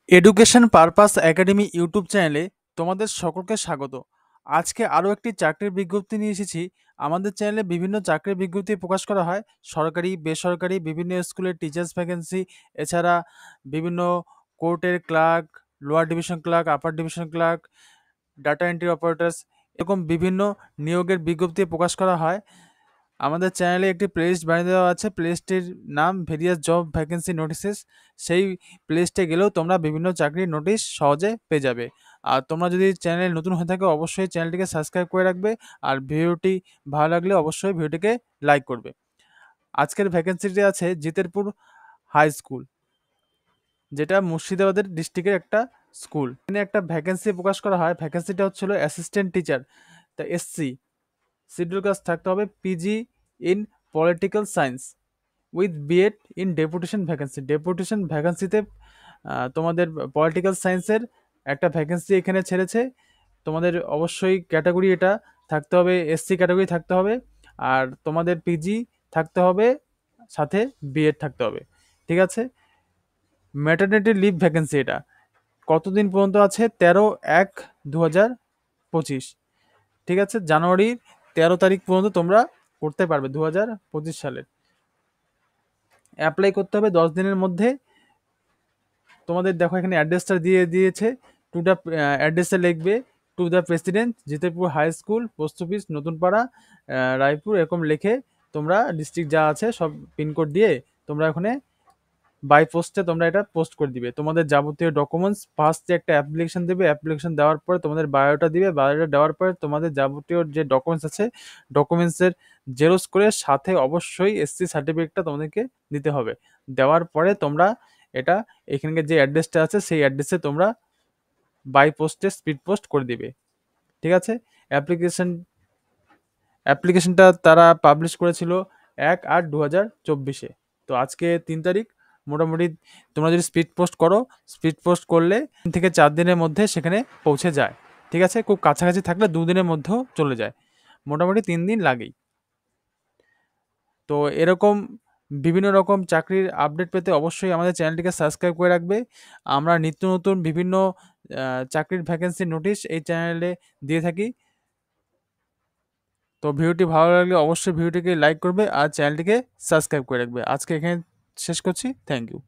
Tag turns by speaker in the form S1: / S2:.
S1: Education purpose academy YouTube চ্যানেলে তোমাদের সকলকে স্বাগত। আজকে আরও একটি চাকরির বিজ্ঞপ্তি নিয়ে এসেছি। আমাদের চ্যানেলে বিভিন্ন চাকরির বিজ্ঞপ্তি প্রকাশ করা হয়, সরকারি বেসরকারি বিভিন্ন স্কুলের টিচার্স ভ্যাকেন্সি, এছাড়া বিভিন্ন কোর্টের clerk, lower division clerk, upper division clerk, data entry operators, এরকম বিভিন্ন নিয়োগের বিজ্ঞপ্তি প্রকাশ করা হয়। আমাদের চ্যানেলে একটি প্লেলিস্ট বানিয়ে দেওয়া আছে, প্লেলিস্টের নাম ভেরিয়াস জব ভ্যাকেন্সি নোটিসেস। সেই প্লেলিস্টে গেলেও তোমরা বিভিন্ন চাকরির নোটিশ সহজে পেয়ে যাবে। আর তোমরা যদি চ্যানেলে নতুন হয়ে থাকো অবশ্যই চ্যানেলটিকে সাবস্ক্রাইব করে রাখবে। আর ভিডিওটি ভালো লাগলে অবশ্যই ভিডিওটিকে লাইক করবে। আজকের ভ্যাকেন্সিটি আছে জিতেরপুর হাই স্কুল, যেটা মুর্শিদাবাদের ডিস্ট্রিক্টের একটা স্কুল। এখানে একটা ভ্যাকেন্সি প্রকাশ করা হয়, ভ্যাকেন্সিটা হচ্ছিল অ্যাসিস্ট্যান্ট টিচার, তা এসসি। শিডিউল কাস্ট থাকতে হবে PG in political science with BEd in deputation vacancy. Deputation ভ্যাকেন্সিতে তোমাদের পলিটিক্যাল সায়েন্সের একটা ভ্যাকেন্সি এখানে ছেড়েছে। তোমাদের অবশ্যই ক্যাটাগরি এটা থাকতে হবে, এসসি ক্যাটাগরি থাকতে হবে, আর তোমাদের পিজি থাকতে হবে, সাথে বিএড থাকতে হবে। ঠিক আছে। ম্যাটারনিটি লিভ ভ্যাকেন্সি এটা কতদিন পর্যন্ত আছে? 13/1/2025। ঠিক আছে, জানুয়ারির 13 তারিখ পর্যন্ত তোমরা করতে পারবে 2025 সালের। অ্যাপ্লাই করতে হবে 10 দিনের মধ্যে। তোমাদের দেখো এখানে অ্যাড্রেসটা দিয়ে দিয়েছে। টু দ্য অ্যাড্রেসে লিখবে to the president Jitepur high school, post office Natunpara, Raipur, এরকম লিখে তোমরা ডিস্ট্রিক্ট যা আছে সব পিনকোড দিয়ে তোমরা ওখানে বাই পোস্টে তোমরা এটা পোস্ট করে দিবে। তোমাদের যাবতীয় ডকুমেন্টস, ফার্স্টে একটা অ্যাপ্লিকেশন দেবে, অ্যাপ্লিকেশন দেওয়ার পরে তোমাদের বায়োটা দিবে, বায়োটা দেওয়ার পরে তোমাদের যাবতীয় যে ডকুমেন্টস আছে ডকুমেন্টসের জেরক্স করে সাথে অবশ্যই এসসি সার্টিফিকেটটা তোমাদেরকে দিতে হবে। দেওয়ার পরে তোমরা এটা এখানকার যে অ্যাড্রেসটা আছে সেই অ্যাড্রেসে তোমরা বাই পোস্টে স্পিড পোস্ট করে দিবে। ঠিক আছে। অ্যাপ্লিকেশন অ্যাপ্লিকেশনটা তারা পাবলিশ করেছিল 1/8/2024। তো আজকে 3 তারিখ। মোটামুটি তোমরা যদি স্পিড পোস্ট করো, স্পিড পোস্ট করলে 3 থেকে 4 দিনের মধ্যে সেখানে পৌঁছে যায়। ঠিক আছে, খুব কাছাকাছি থাকলে 2 দিনের মধ্যেও চলে যায়, মোটামুটি 3 দিন লাগেই। তো এরকম বিভিন্ন রকম চাকরির আপডেট পেতে অবশ্যই আমাদের চ্যানেলটিকে সাবস্ক্রাইব করে রাখবে। আমরা নিত্য নতুন বিভিন্ন চাকরির ভ্যাকেন্সির নোটিশ এই চ্যানেলে দিয়ে থাকি। তো ভিডিওটি ভালো লাগলে অবশ্যই ভিডিওটিকে লাইক করবে আর চ্যানেলটিকে সাবস্ক্রাইব করে রাখবে। আজকে এখানে শেষ করছি। Thank you.